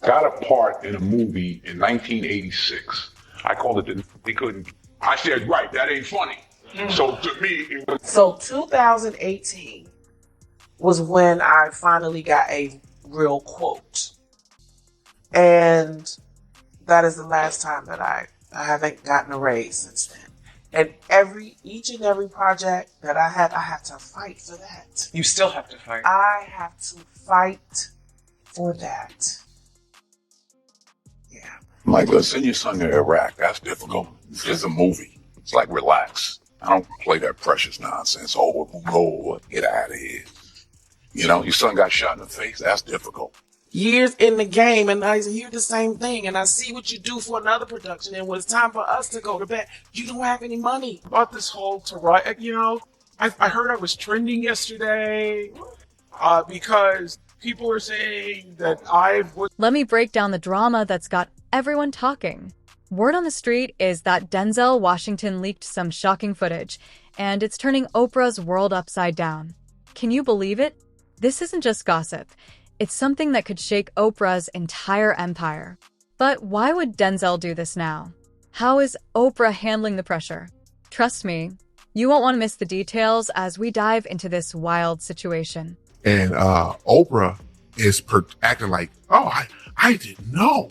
got a part in a movie in 1986. I called it They Couldn't. I said, right, that ain't funny. So to me, it was. So 2018 was when I finally got a real quote. And that is the last time that I haven't gotten a raise since then. And each and every project that I have to fight for that. You still have to fight. I have to fight for that. Yeah. Like, let's send your son to Iraq. That's difficult. It's a movie. It's like, relax. I don't play that precious nonsense. Oh, we'll go, get out of here. You know, your son got shot in the face. That's difficult. Years in the game, and I hear the same thing, and I see what you do for another production, and when it's time for us to go to bed, you don't have any money. About this whole I heard I was trending yesterday because people are saying that I was. Let me break down the drama that's got everyone talking. Word on the street is that Denzel Washington leaked some shocking footage, and it's turning Oprah's world upside down. Can you believe it? This isn't just gossip. It's something that could shake Oprah's entire empire. But why would Denzel do this now? How is Oprah handling the pressure? Trust me, you won't want to miss the details as we dive into this wild situation. And Oprah is acting like, oh, I didn't know.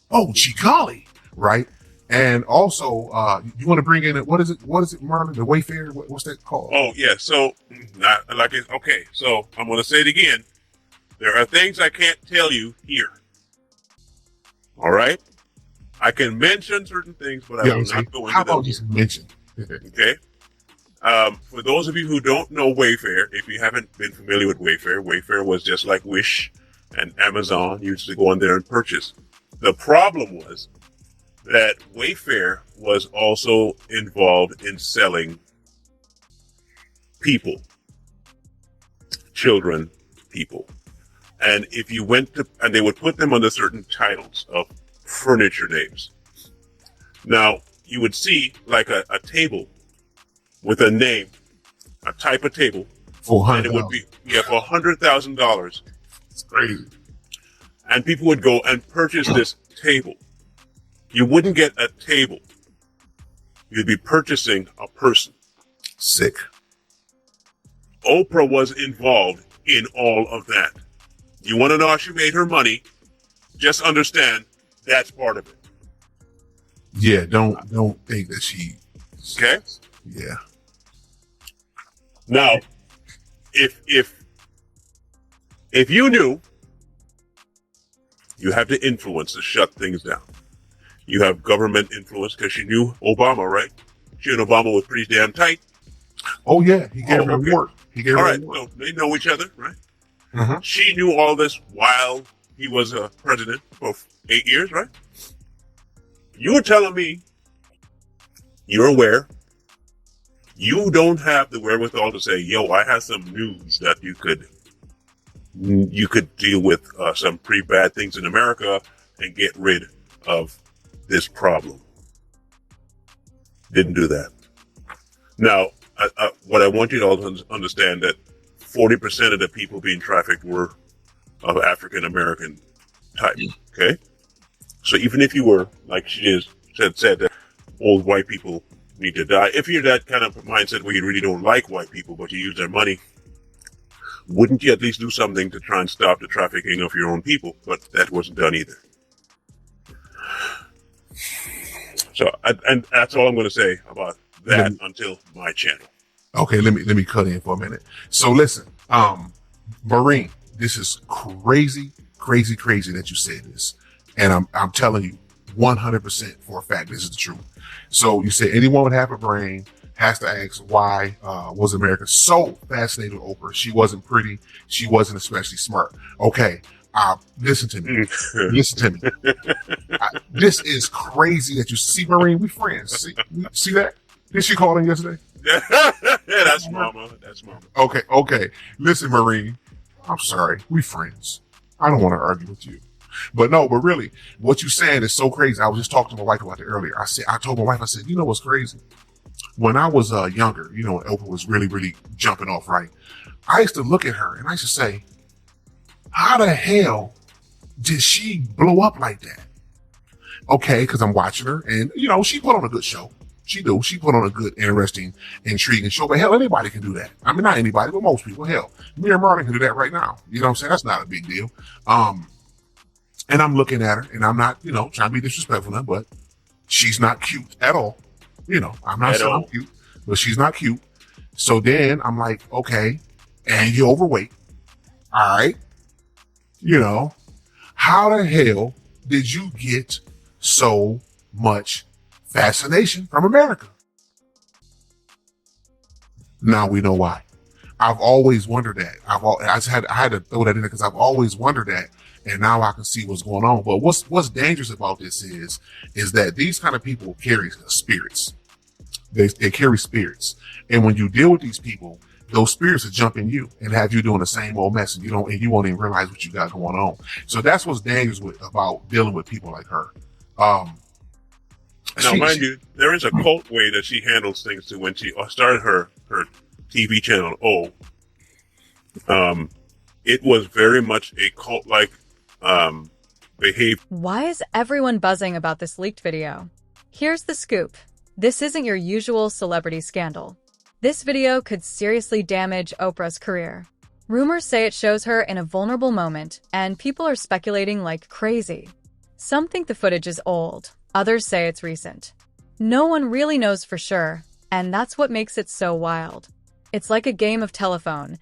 Oh, gee golly, right? And also, you want to bring in, what is it, Marlon? The Wayfair? What's that called? Oh, yeah. So, okay. So, I'm going to say it again. There are things I can't tell you here. All right? I can mention certain things, but I will not go into them. How about just mention? Okay? For those of you who don't know Wayfair, if you haven't been familiar with Wayfair, Wayfair was just like Wish and Amazon. You used to go on there and purchase. The problem was that Wayfair was also involved in selling people, children, people. And if you went to, and they would put them under certain titles of furniture names. Now, you would see like a table with a name, a type of table. And it would be, for $100,000. It's crazy. And people would go and purchase this table. You wouldn't get a table. You'd be purchasing a person. Sick. Oprah was involved in all of that. You want to know how she made her money? Just understand that's part of it. Yeah, don't think that she. Okay. Yeah. Now, if you knew, you have the influence to shut things down. You have government influence because she knew Obama, right? She and Obama were pretty damn tight. Oh yeah, he gave her a work. He gave her all a right, work. so they know each other, right? Mm-hmm. She knew all this while he was a president for 8 years, right? You were telling me you're aware. You don't have the wherewithal to say, yo, I have some news that you could deal with some pretty bad things in America and get rid of this problem. Didn't do that. Now, what I want you to all understand that 40% of the people being trafficked were of African American type. Okay, so even if you were, like she said that old white people need to die, if you're that kind of mindset where you really don't like white people but you use their money, wouldn't you at least do something to try and stop the trafficking of your own people? But that wasn't done either. So, and that's all I'm going to say about that until my channel. Okay, let me cut in for a minute. So listen, Marine, this is crazy that you said this. And I'm telling you 100% for a fact, this is the truth. So you said anyone with half a brain has to ask why was America so fascinated with Oprah? She wasn't pretty. She wasn't especially smart. Okay, listen to me. This is crazy that you see, Marine. We friends. See that? Did she call in yesterday? Yeah, that's mama. That's mama. Okay. Listen, Marine. I'm sorry. We friends. I don't want to argue with you. But really, what you're saying is so crazy. I was just talking to my wife about it earlier. I told my wife, I said, you know what's crazy? When I was younger, when Oprah was really jumping off, right? I used to look at her and I used to say, how the hell did she blow up like that? Okay, because I'm watching her, and you know, she put on a good show. She put on a good, interesting, intriguing show. But hell, anybody can do that. I mean, not anybody, but most people. Hell, me and Marlon can do that right now. You know what I'm saying? That's not a big deal. And I'm looking at her, and I'm not, you know, trying to be disrespectful now, but she's not cute at all. You know, I'm not saying I'm cute, but she's not cute. So then I'm like, okay, and you're overweight. All right. You know, how the hell did you get so much fascination from America? Now we know why. I've always wondered that. I had to throw that in there because I've always wondered that, and now I can see what's going on. But what's dangerous about this is that these kind of people carry spirits. They carry spirits, and when you deal with these people, those spirits will jump in you and have you doing the same old mess, and you won't even realize what you got going on. So that's what's dangerous about dealing with people like her. Now, mind you, there is a cult way that she handles things to when she started her TV channel. It was very much a cult-like behavior. Why is everyone buzzing about this leaked video? Here's the scoop. This isn't your usual celebrity scandal. This video could seriously damage Oprah's career. Rumors say it shows her in a vulnerable moment, and people are speculating like crazy. Some think the footage is old, others say it's recent. No one really knows for sure, and that's what makes it so wild. It's like a game of telephone.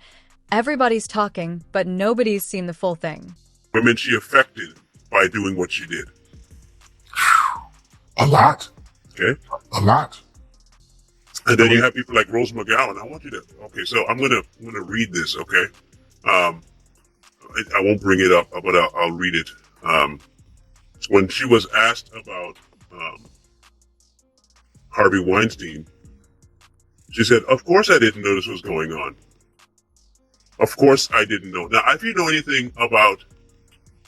Everybody's talking, but nobody's seen the full thing. Women she affected by doing what she did. A lot. Okay. A lot. And then you have people like Rose McGowan. I want you to. Okay, so I'm gonna read this. Okay. I won't bring it up, but I'll read it. When she was asked about Harvey Weinstein, she said, "Of course I didn't know this was going on. Of course I didn't know." Now, if you know anything about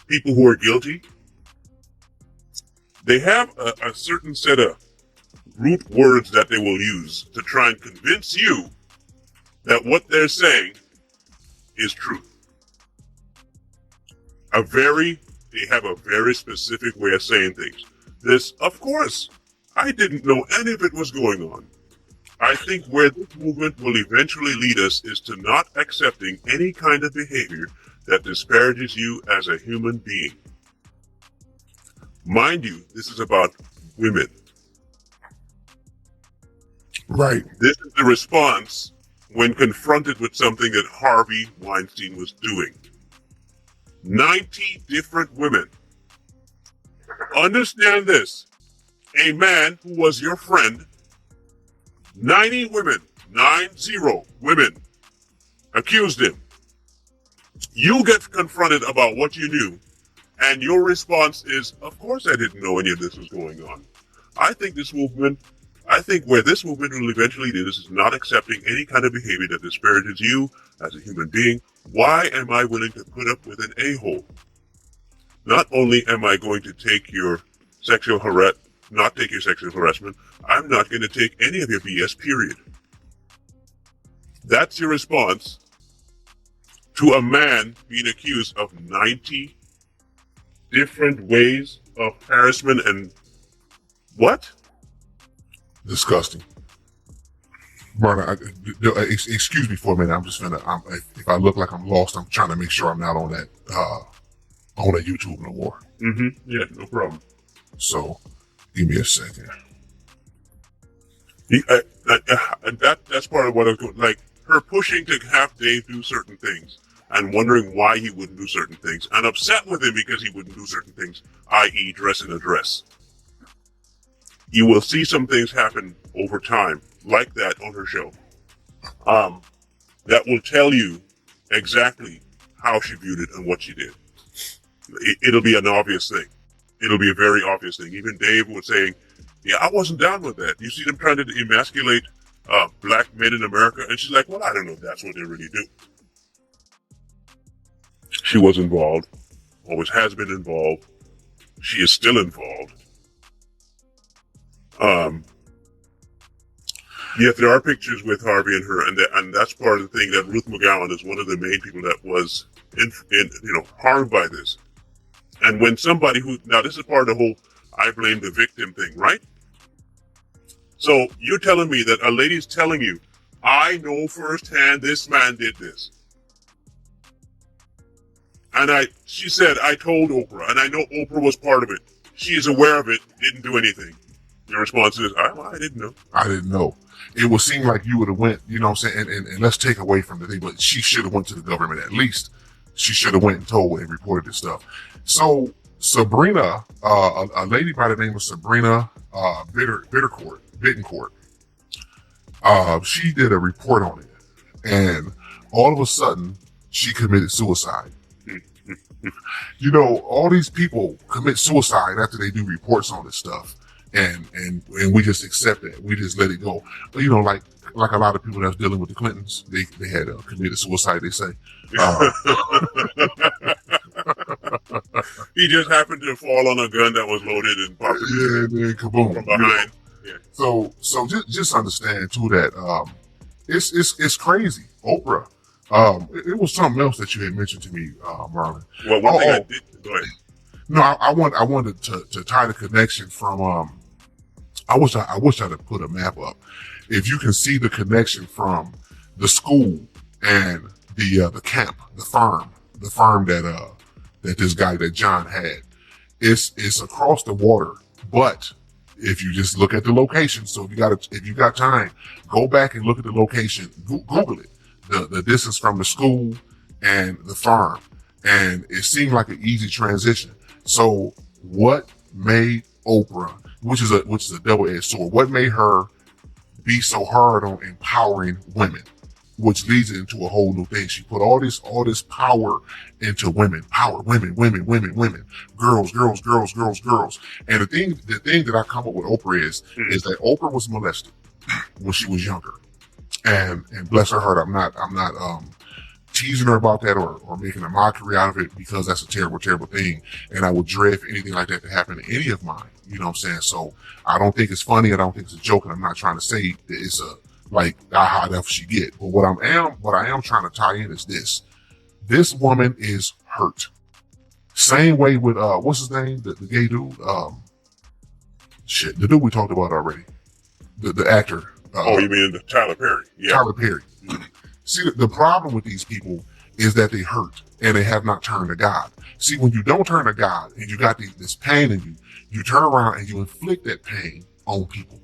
people who are guilty, they have a certain set of root words that they will use to try and convince you that what they're saying is truth. They have a very specific way of saying things. This, of course, I didn't know any of it was going on. I think where this movement will eventually lead us is to not accepting any kind of behavior that disparages you as a human being. Mind you, this is about women. Right. This is the response when confronted with something that Harvey Weinstein was doing. 90 different women. Understand this. A man who was your friend, 90 women, 90 women, accused him. You get confronted about what you knew, and your response is, of course I didn't know any of this was going on. I think where this movement will eventually do this is not accepting any kind of behavior that disparages you as a human being. Why am I willing to put up with an a-hole? Not only am I going to take your not take your sexual harassment, I'm not going to take any of your BS, period. That's your response to a man being accused of 90 different ways of harassment and what? Disgusting. Brother, excuse me for a minute. I'm just if I look like I'm lost, I'm trying to make sure I'm not on that YouTube no more. Mm-hmm. Yeah, no problem. So, give me a second. That's part of what I was going, like her pushing to have Dave do certain things and wondering why he wouldn't do certain things and upset with him because he wouldn't do certain things, i.e. dress in a dress. You will see some things happen over time like that on her show. That will tell you exactly how she viewed it and what she did. It'll be an obvious thing. It'll be a very obvious thing. Even Dave was saying, yeah, I wasn't down with that. You see them trying to emasculate black men in America? And she's like, well, I don't know if that's what they really do. She was involved, always has been involved. She is still involved. Yet there are pictures with Harvey and her, and that's part of the thing that Ruth McGowan is one of the main people that was harmed by this. And when somebody now this is part of the whole I blame the victim thing, right? So you're telling me that a lady's telling you, I know firsthand this man did this. And she said, I told Oprah, and I know Oprah was part of it. She is aware of it, didn't do anything. Your response is, I didn't know. I didn't know. It would seem like you would have went, you know what I'm saying? And let's take away from the thing, but she should have went to the government at least. She should have went and told and reported this stuff. So Sabrina, a lady by the name of Sabrina Bittencourt, she did a report on it. And all of a sudden, she committed suicide. You know, all these people commit suicide after they do reports on this stuff. And we just accept it. We just let it go. But, you know, like a lot of people that's dealing with the Clintons, they had committed suicide, they say. He just happened to fall on a gun that was loaded and popped then kaboom. From behind. Yeah. So just understand too that it's crazy. Oprah. It was something else that you had mentioned to me, Marlon. Well, one thing I did. Go ahead. No, I wanted to tie the connection from. I wish I had put a map up. If you can see the connection from the school and the camp, the farm that this guy that John had, it's across the water. But if you just look at the location, so if you got time, go back and look at the location. Google it. The distance from the school and the farm, and it seemed like an easy transition. So what made Oprah, which is a double-edged sword, what made her be so hard on empowering women, which leads it into a whole new thing? She put all this power into women, women, girls. And the thing that I come up with Oprah is that Oprah was molested when she was younger. And bless her heart, I'm not teasing her about that or making a mockery out of it, because that's a terrible, terrible thing. And I would dread for anything like that to happen to any of mine. You know what I'm saying? So I don't think it's funny. I don't think it's a joke. And I'm not trying to say that it's how enough she get. But what I am trying to tie in is this. This woman is hurt. Same way with, what's his name? The gay dude? The dude we talked about already. The actor. You mean Tyler Perry? Yeah. Tyler Perry. See, the problem with these people is that they hurt and they have not turned to God. See, when you don't turn to God and you got this pain in you, you turn around and you inflict that pain on people.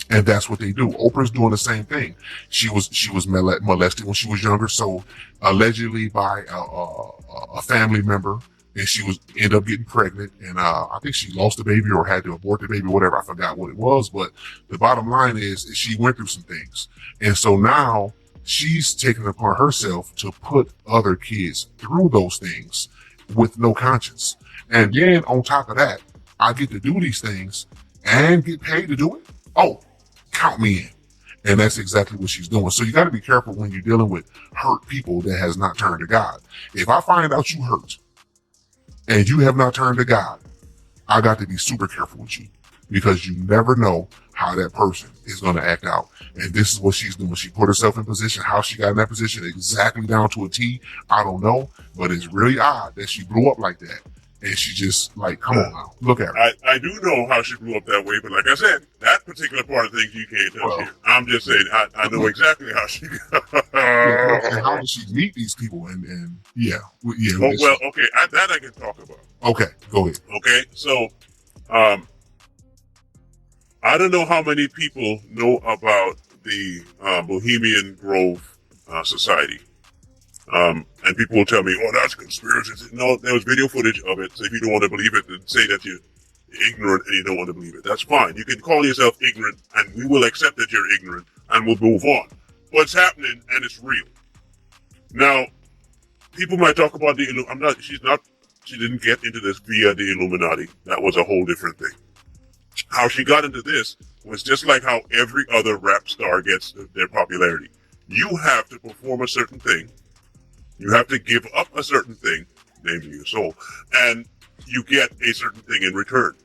And that's what they do. Oprah's doing the same thing. She was molested when she was younger, so allegedly by a family member, and she ended up getting pregnant, and I think she lost the baby or had to abort the baby, whatever. I forgot what it was, but the bottom line is she went through some things, and so now she's taken it upon herself to put other kids through those things with no conscience. And then on top of that, I get to do these things and get paid to do it. Oh, count me in. And that's exactly what she's doing. So you got to be careful when you're dealing with hurt people that has not turned to God. If I find out you hurt and you have not turned to God, I got to be super careful with you, because you never know how that person is going to act out. And this is what she's doing. She put herself in position. How she got in that position exactly down to a T, I don't know. But it's really odd that she blew up like that. And she just come on now, look at her. I do know how she blew up that way, but like I said, that particular part of things you can't touch here. I'm just saying, I know exactly how she and how did she meet these people? And yeah. Okay, that I can talk about. Okay, go ahead. Okay, so, I don't know how many people know about the Bohemian Grove Society. And people will tell me, oh, that's conspiracy. No, there was video footage of it. So if you don't want to believe it, then say that you're ignorant and you don't want to believe it. That's fine. You can call yourself ignorant, and we will accept that you're ignorant, and we'll move on. But it's happening, and it's real. Now, people might talk about she didn't get into this via the Illuminati. That was a whole different thing. How she got into this was just like how every other rap star gets their popularity. You have to perform a certain thing. You have to give up a certain thing, namely your soul, and you get a certain thing in return.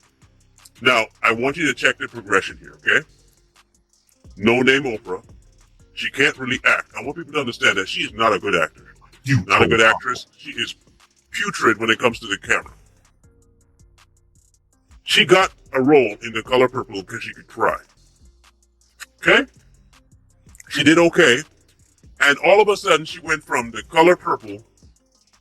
Now, I want you to check the progression here, okay? No name Oprah. She can't really act. I want people to understand that she is not a good actor. Not a good actress. She is putrid when it comes to the camera. She got a role in The Color Purple because she could cry. Okay? She did okay. And all of a sudden, she went from The Color Purple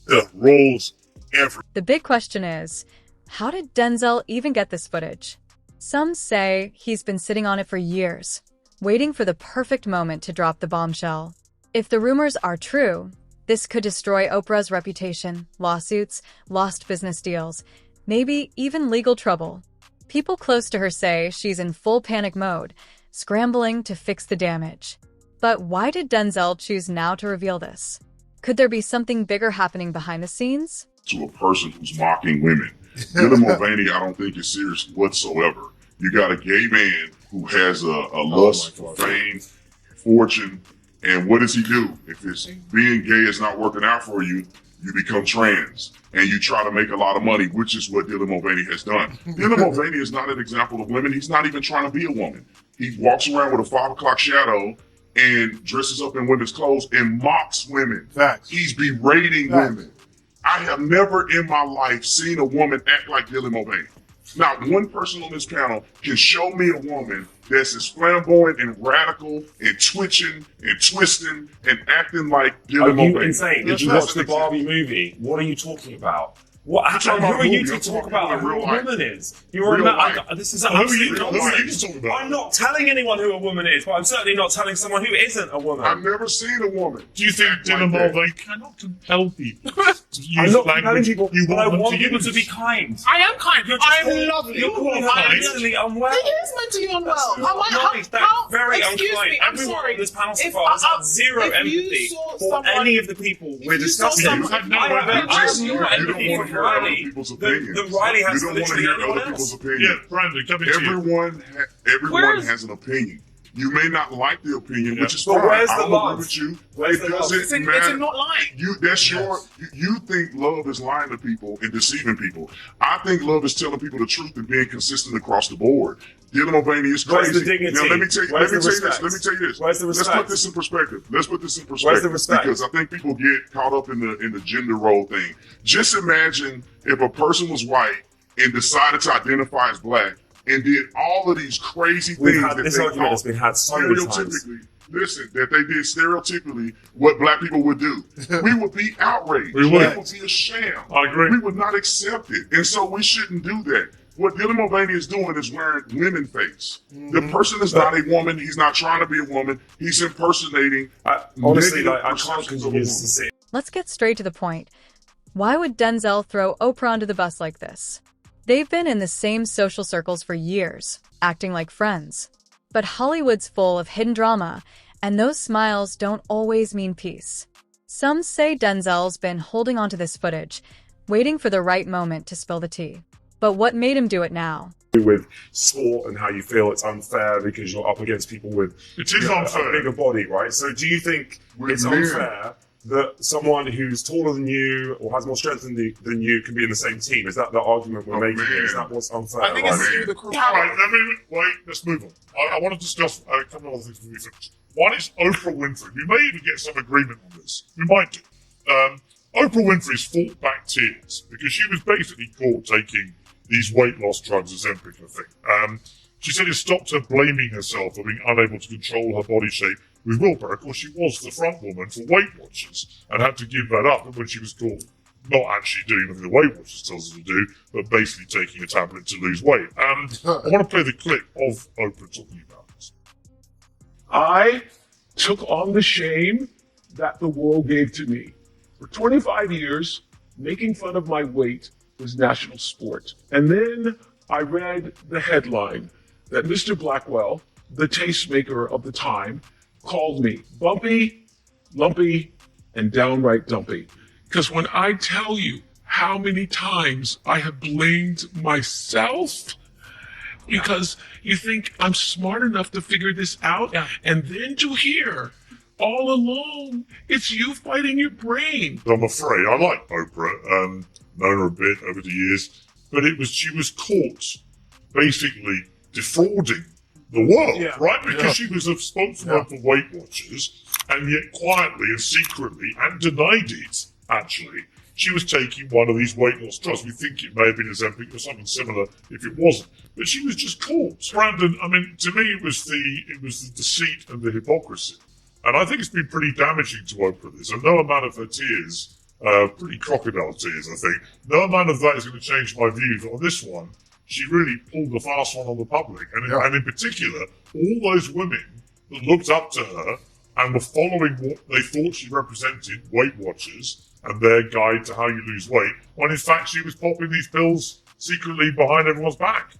to roles everywhere. The big question is, how did Denzel even get this footage? Some say he's been sitting on it for years, waiting for the perfect moment to drop the bombshell. If the rumors are true, this could destroy Oprah's reputation, lawsuits, lost business deals, maybe even legal trouble. People close to her say she's in full panic mode, scrambling to fix the damage. But why did Denzel choose now to reveal this? Could there be something bigger happening behind the scenes? To a person who's mocking women. Dylan Mulvaney, I don't think is serious whatsoever. You got a gay man who has a lust for fame, fortune, and what does he do? If it's being gay is not working out for you, you become trans and you try to make a lot of money, which is what Dylan Mulvaney has done. Dylan Mulvaney is not an example of women. He's not even trying to be a woman. He walks around with a 5 o'clock shadow and dresses up in women's clothes and mocks women. Facts. He's berating women. I have never in my life seen a woman act like Dylan Mulvaney. Not one person on this panel can show me a woman that's as flamboyant and radical and twitching and twisting and acting like Dylan Mulvaney. Are you insane? Did you watch the Barbie movie? What are you talking about? What? Who are you to talk about who a woman is? You're this is absolutely nonsense. I'm not telling anyone who a woman is, but I'm certainly not telling someone who isn't a woman. I've never seen a woman. Do you think Dylan Mulvaney cannot compel people to I'm use not language compelling people, you but I want want them to people use? to be kind. I am kind. I'm lovely. You're calling her mentally unwell. He is mentally unwell. That's very excuse unkind. me, I'm Everyone sorry. on this panel so If far has I- had zero if you empathy saw for someone- any of the people we're you saw discussing. someone- I have zero empathy for Riley. People's The opinions. Riley You has don't want to literally hear anyone other people's else. opinions. Yeah, Brandon, coming to you. Everyone has an opinion. You may not like the opinion, which is But fine. where's the I'll love? agree with you. Where's It the love? doesn't It's matter. not lying. That's you think love is lying to people and deceiving people. I think love is telling people the truth and being consistent across the board. Dylan Mulvaney is crazy. Where's the dignity? Now, let me tell you Where's the this. respect? Let me tell you this. Where's the Let's respect? put this in perspective. Where's the respect? Because I think people get caught up in the gender role thing. Just imagine if a person was white and decided to identify as black and did all of these crazy We've things had that this they argument has thought been had so many times. stereotypically. Listen, that they did stereotypically what black people would do. We would be outraged. We would. It would be a sham. I agree. We would not accept it. And so we shouldn't do that. What Dylan Mulvaney is doing is wearing women face. The person is not a woman. He's not trying to be a woman. He's impersonating. Honestly, negative I can't perceptions of a continue to woman. see. Let's get straight to the point. Why would Denzel throw Oprah under the bus like this? They've been in the same social circles for years, acting like friends. But Hollywood's full of hidden drama, and those smiles don't always mean peace. Some say Denzel's been holding onto this footage, waiting for the right moment to spill the tea. But what made him do it now? With sport and how you feel it's unfair because you're up against people with It is unfair. a bigger body, right? So do you think With it's men. unfair that someone who's taller than you or has more strength than you can be in the same team? Is that the argument we're making? man. Is that what's unfair? I think it's to do with the All right, wait, let's move on. I want to discuss a couple of other things before we finish. One is Oprah Winfrey. We may even get some agreement on this. We might do. Oprah Winfrey's fought back tears because she was basically caught taking these weight loss drugs, Ozempic, I think. She said it stopped her blaming herself for being unable to control her body shape with willpower. Of course, she was the front woman for Weight Watchers and had to give that up when she was caught not actually doing anything the Weight Watchers tells her to do, but basically taking a tablet to lose weight. I want to play the clip of Oprah talking about this. I took on the shame that the world gave to me. For 25 years, making fun of my weight was national sport. And then I read the headline that Mr. Blackwell, the tastemaker of the time, called me bumpy, lumpy, and downright dumpy. Because when I tell you how many times I have blamed myself, because you think I'm smart enough to figure this out, and then to hear all along it's you fighting your brain. I'm afraid I like Oprah, known her a bit over the years, but she was caught basically defrauding the world, right? Because she was a spokeswoman for Weight Watchers, and yet quietly and secretly, and denied it, actually, she was taking one of these weight loss drugs. We think it may have been Ozempic or something similar if it wasn't. But she was just caught. Brandon, I mean, to me, it was the deceit and the hypocrisy. And I think it's been pretty damaging to Oprah, this. And no amount of her tears, pretty crocodile tears, I think, no amount of that is going to change my views on this one. She really pulled the fast one on the public. And in particular, all those women that looked up to her and were following what they thought she represented, Weight Watchers, and their guide to how you lose weight, when in fact she was popping these pills secretly behind everyone's back.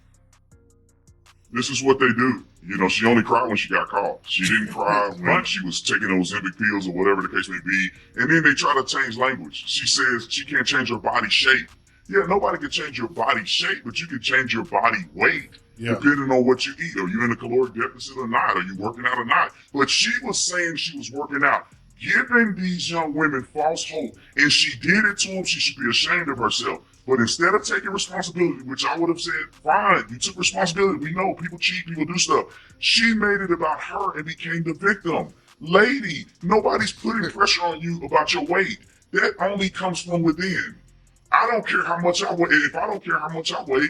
This is what they do. You know, she only cried when she got caught. She didn't cry when she was taking those Ozempic pills or whatever the case may be. And then they try to change language. She says she can't change her body shape. Yeah, nobody can change your body shape, but you can change your body weight. Yeah. Depending on what you eat. Are you in a caloric deficit or not? Are you working out or not? But she was saying she was working out, giving these young women false hope. And she did it to them. She should be ashamed of herself. But instead of taking responsibility, which I would have said, fine, you took responsibility. We know people cheat, people do stuff. She made it about her and became the victim. Lady, nobody's putting pressure on you about your weight. That only comes from within. I don't care how much I weigh. If I don't care how much I weigh,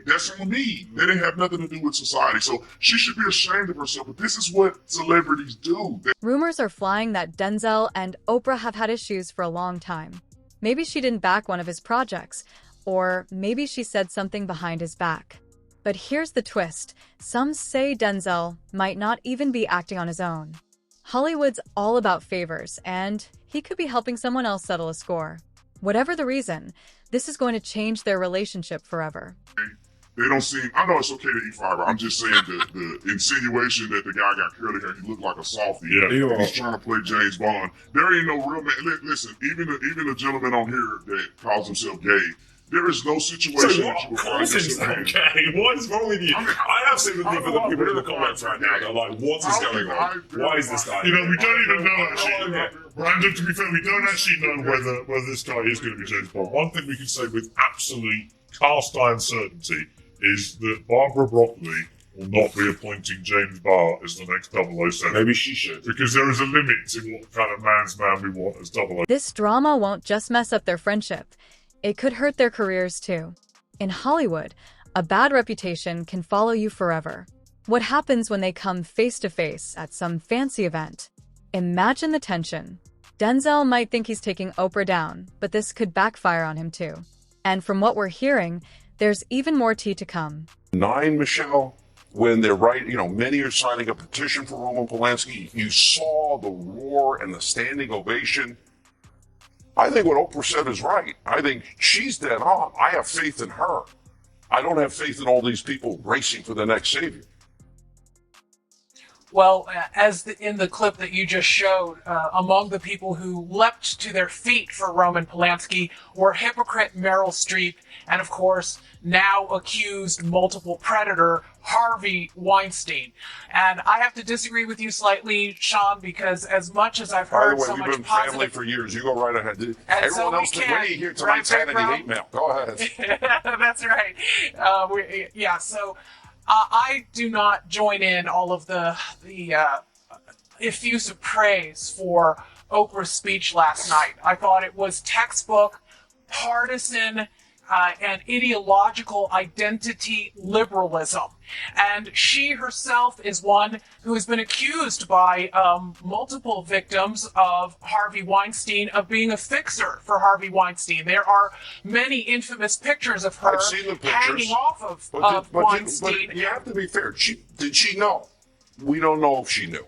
that's on me. That didn't have nothing to do with society. So she should be ashamed of herself. But this is what celebrities do. Rumors are flying that Denzel and Oprah have had issues for a long time. Maybe she didn't back one of his projects, or maybe she said something behind his back. But here's the twist. Some say Denzel might not even be acting on his own. Hollywood's all about favors, and he could be helping someone else settle a score. Whatever the reason, this is going to change their relationship forever. They don't seem, I know it's okay to eat fiber. I'm just saying the insinuation that the guy got curly hair, he looked like a softie. Yeah. He's trying to play James Bond. There ain't no real man. Listen, even a gentleman on here that calls himself gay, there is no situation that you would find yourself in. Okay, what is wrong with you? I have sympathy for the people in the comments right now. They're like, what is going on? Why is this guy? You know, we don't even know actually. Brandon, to be fair, we don't actually know whether this guy is going to be James Bond. One thing we can say with absolute cast iron certainty is that Barbara Broccoli will not be appointing James Barr as the next 007. Maybe she should. Because there is a limit to what kind of man's man we want as 007. This drama won't just mess up their friendship. It could hurt their careers too. In Hollywood, a bad reputation can follow you forever. What happens when they come face to face at some fancy event? Imagine the tension. Denzel might think he's taking Oprah down, but this could backfire on him too. And from what we're hearing, there's even more tea to come. 9, Michelle, when they're many are signing a petition for Roman Polanski. You saw the roar and the standing ovation. I think what Oprah said is right. I think she's dead on. I have faith in her. I don't have faith in all these people racing for the next savior. Well, in the clip that you just showed, among the people who leapt to their feet for Roman Polanski were hypocrite Meryl Streep and, of course, now accused multiple predator Harvey Weinstein. And I have to disagree with you slightly, Sean, because as much as I've heard so much positive... By the way, we've been family for years. You go right ahead. Everyone else, when you hear tonight's Hannity hate mail, go ahead. That's right. I do not join in all of the effusive praise for Oprah's speech last night. I thought it was textbook, partisan, and ideological identity liberalism. And she herself is one who has been accused by multiple victims of Harvey Weinstein of being a fixer for Harvey Weinstein. There are many infamous pictures of her hanging off of Weinstein. But you have to be fair. Did she know? We don't know if she knew.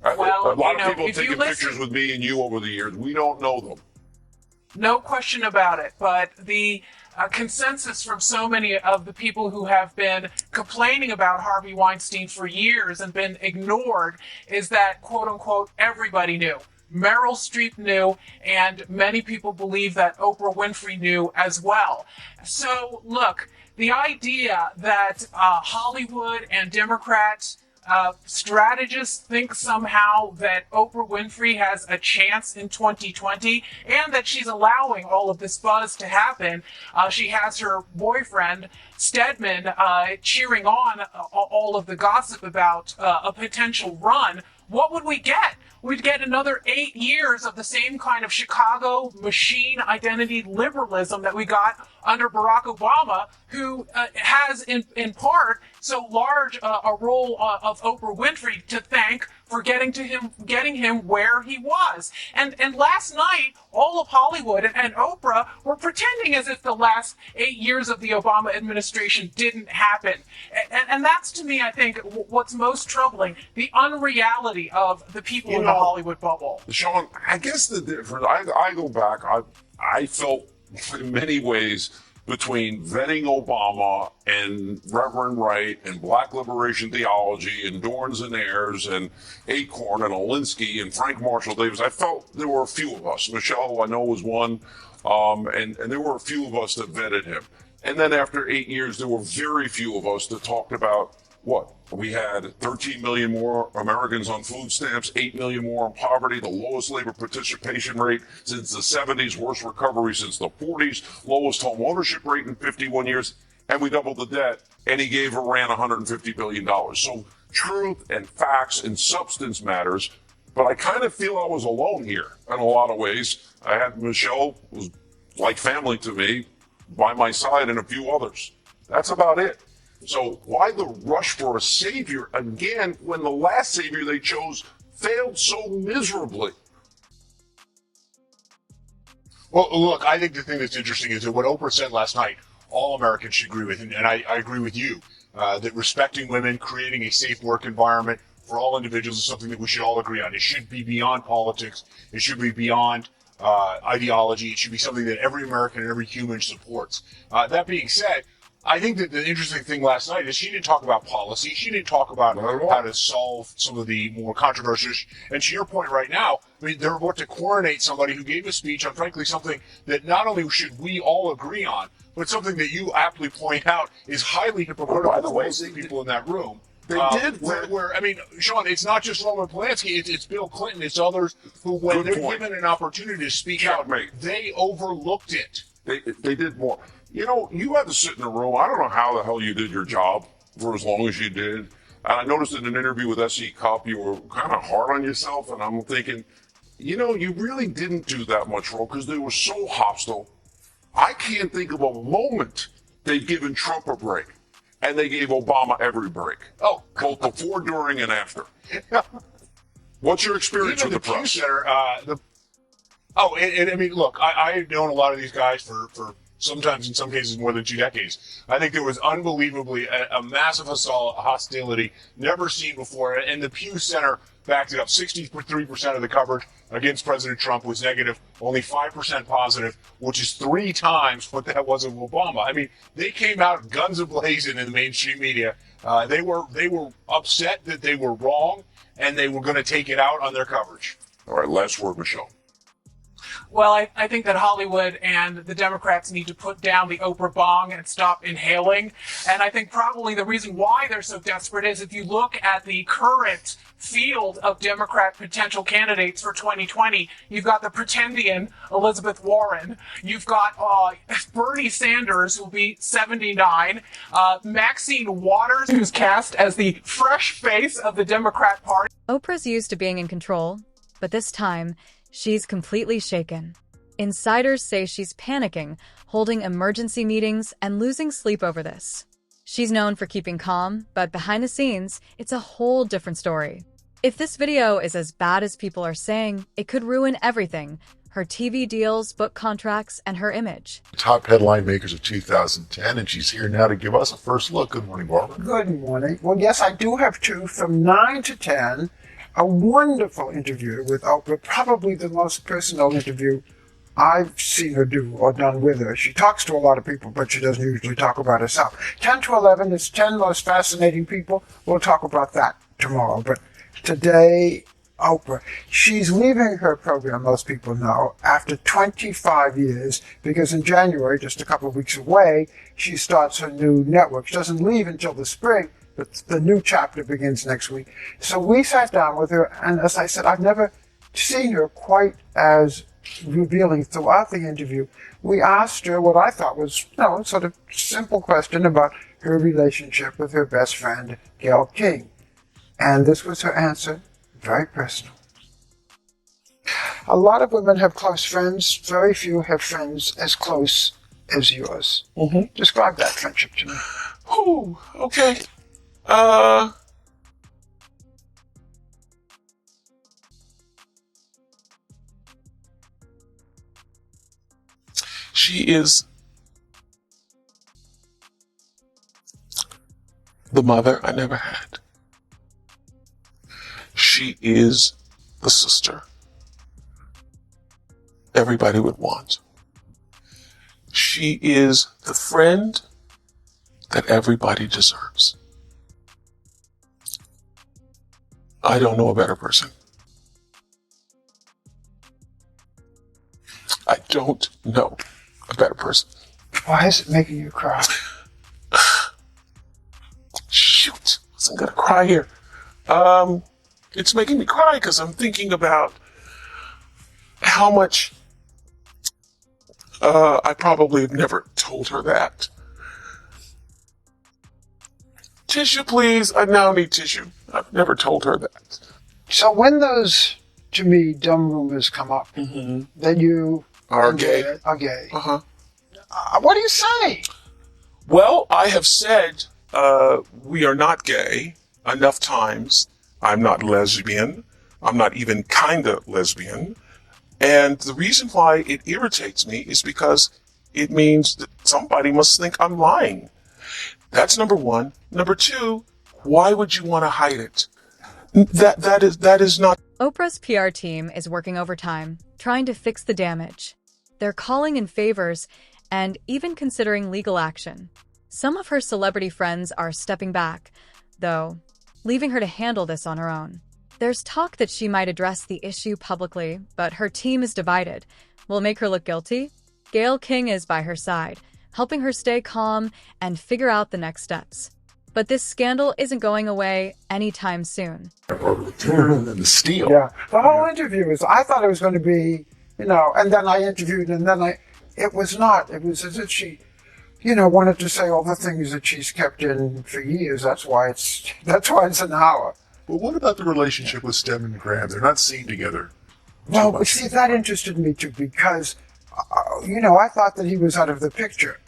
Well, a lot of people have taken pictures with me and you over the years. We don't know them. No question about it. But the consensus from so many of the people who have been complaining about Harvey Weinstein for years and been ignored is that, quote unquote, everybody knew. Meryl Streep knew, and many people believe that Oprah Winfrey knew as well. So, look, the idea that Hollywood and Democrats strategists think somehow that Oprah Winfrey has a chance in 2020 and that she's allowing all of this buzz to happen. She has her boyfriend, Stedman, cheering on all of the gossip about a potential run. what would we get? We'd get another 8 years of the same kind of Chicago machine identity liberalism that we got under Barack Obama, who has in part so large a role of Oprah Winfrey to thank for getting him where he was. And last night, all of Hollywood and Oprah were pretending as if the last 8 years of the Obama administration didn't happen. And that's, to me, I think, what's most troubling, the unreality of the people in the Hollywood bubble. Sean, I guess the difference, I go back, I felt in many ways between vetting Obama and Reverend Wright and Black Liberation Theology and Dorns and Ayers and Acorn and Alinsky and Frank Marshall Davis, I felt there were a few of us. Michelle, I know, was one, and there were a few of us that vetted him. And then after 8 years, there were very few of us that talked about what? We had 13 million more Americans on food stamps, 8 million more in poverty, the lowest labor participation rate since the 70s, worst recovery since the 40s, lowest home ownership rate in 51 years, and we doubled the debt, and he gave Iran $150 billion. So truth and facts and substance matters, but I kind of feel I was alone here in a lot of ways. I had Michelle, was like family to me, by my side, and a few others. That's about it. So why the rush for a savior again when the last savior they chose failed so miserably? Well, look, I think the thing that's interesting is that what Oprah said last night, all Americans should agree with, and I agree with you, that respecting women, creating a safe work environment for all individuals is something that we should all agree on. It should be beyond politics. It should be beyond ideology. It should be something that every American and every human supports. That being said, I think that the interesting thing last night is she didn't talk about policy. She didn't talk about how to solve some of the more controversies. And to your point right now, I mean, they're about to coronate somebody who gave a speech on, frankly, something that not only should we all agree on, but something that you aptly point out is highly hypocritical to most of the people in that room. They did. Where, I mean, Sean, it's not just Roman Polanski, it's Bill Clinton, it's others who, when they're given an opportunity to speak out, they overlooked it. They did more. You know, you had to sit in a room. I don't know how the hell you did your job for as long as you did. And I noticed in an interview with S.E. Cupp, you were kind of hard on yourself. And I'm thinking, you know, you really didn't do that much wrong because they were so hostile. I can't think of a moment they've given Trump a break. And they gave Obama every break. Oh, both before, during, and after. What's your experience with the press? I mean, look, I've known a lot of these guys for sometimes in some cases more than 2 decades. I think there was unbelievably a massive hostility never seen before, and the Pew Center backed it up. 63% of the coverage against President Trump was negative, only 5% positive, which is 3 times what that was of Obama. I mean, they came out guns a-blazing in the mainstream media. They were upset that they were wrong, and they were going to take it out on their coverage. All right, last word, Michelle. Well, I think that Hollywood and the Democrats need to put down the Oprah bong and stop inhaling. And I think probably the reason why they're so desperate is if you look at the current field of Democrat potential candidates for 2020, you've got the pretendian Elizabeth Warren. You've got Bernie Sanders, who'll be 79. Maxine Waters, who's cast as the fresh face of the Democrat Party. Oprah's used to being in control, but this time, she's completely shaken. Insiders say she's panicking, holding emergency meetings, and losing sleep over this. She's known for keeping calm, but behind the scenes, it's a whole different story. If this video is as bad as people are saying, it could ruin everything: her TV deals, book contracts, and her image. Top headline makers of 2010, and she's here now to give us a first look. Good morning, Barbara. Good morning. Well, yes, I do have 2 from 9 to 10. A wonderful interview with Oprah, probably the most personal interview I've seen her do or done with her. She talks to a lot of people, but she doesn't usually talk about herself. 10 to 11 is 10 most fascinating people. We'll talk about that tomorrow. But today, Oprah, she's leaving her program, most people know, after 25 years, because in January, just a couple of weeks away, she starts her new network. She doesn't leave until the spring, but the new chapter begins next week. So we sat down with her, and as I said, I've never seen her quite as revealing throughout the interview. We asked her what I thought was, sort of simple question about her relationship with her best friend, Gayle King. And this was her answer Very personal. A lot of women have close friends. Very few have friends as close as yours. Mm-hmm. Describe that friendship to me. Whew, okay. She is the mother I never had. She is the sister everybody would want. She is the friend that everybody deserves. I don't know a better person. I don't know a better person. Why is it making you cry? Shoot, I wasn't gonna cry here. It's making me cry because I'm thinking about how much I probably have never told her that. Tissue, please. I now need tissue. I've never told her that. So when those, to me, dumb rumors come up that you Are gay. Uh-huh. What do you say? Well, I have said we are not gay enough times. I'm not lesbian. I'm not even kinda lesbian. And the reason why it irritates me is because it means that somebody must think I'm lying. That's number one. Number two, why would you want to hide it? That is not. Oprah's PR team is working overtime, trying to fix the damage. They're calling in favors and even considering legal action. Some of her celebrity friends are stepping back, though, leaving her to handle this on her own. There's talk that she might address the issue publicly, but her team is divided. Will it make her look guilty? Gayle King is by her side, helping her stay calm and figure out the next steps. But this scandal isn't going away anytime soon. The steel. Yeah. The whole interview is, I thought it was going to be, and then I interviewed, and then it was not. It was as if she, wanted to say all the things that she's kept in for years. That's why it's an hour. But what about the relationship with Stem and Graham? They're not seen together. Well, see, that interested me too, because, I thought that he was out of the picture.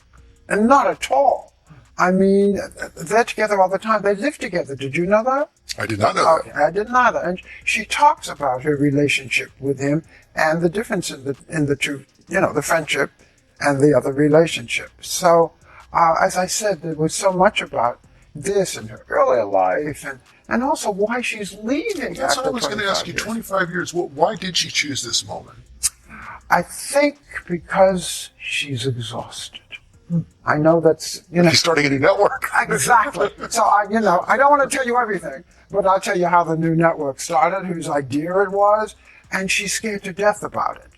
And not at all. I mean, they're together all the time. They live together. Did you know that? I did not know that. I didn't either. And she talks about her relationship with him and the difference in the two, the friendship and the other relationship. So, as I said, there was so much about this in her earlier life and also why she's leaving. That's what I was going to ask you. 25 years. Why did she choose this moment? I think because she's exhausted. I know that's, She's starting a new network. Exactly. So, I don't want to tell you everything, but I'll tell you how the new network started, whose idea it was, and she's scared to death about it.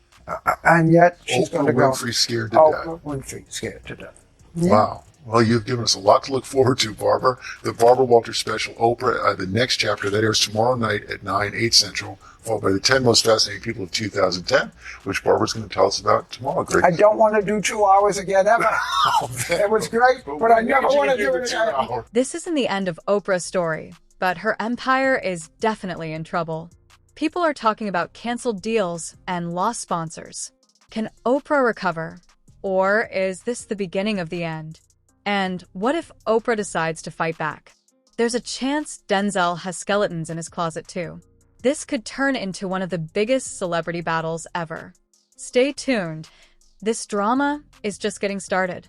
And yet, she's going to go. Oprah Winfrey scared to death. Oprah Winfrey scared to death. Yeah. Wow. Well, you've given us a lot to look forward to, Barbara. The Barbara Walters special, Oprah, the next chapter, that airs tomorrow night at 8 Central, followed by the 10 most fascinating people of 2010, which Barbara's going to tell us about tomorrow. Great. I don't want to do 2 hours again, ever. It was great, but I never want to do it again. This isn't the end of Oprah's story, but her empire is definitely in trouble. People are talking about canceled deals and lost sponsors. Can Oprah recover? Or is this the beginning of the end? And what if Oprah decides to fight back? There's a chance Denzel has skeletons in his closet too. This could turn into one of the biggest celebrity battles ever. Stay tuned. This drama is just getting started.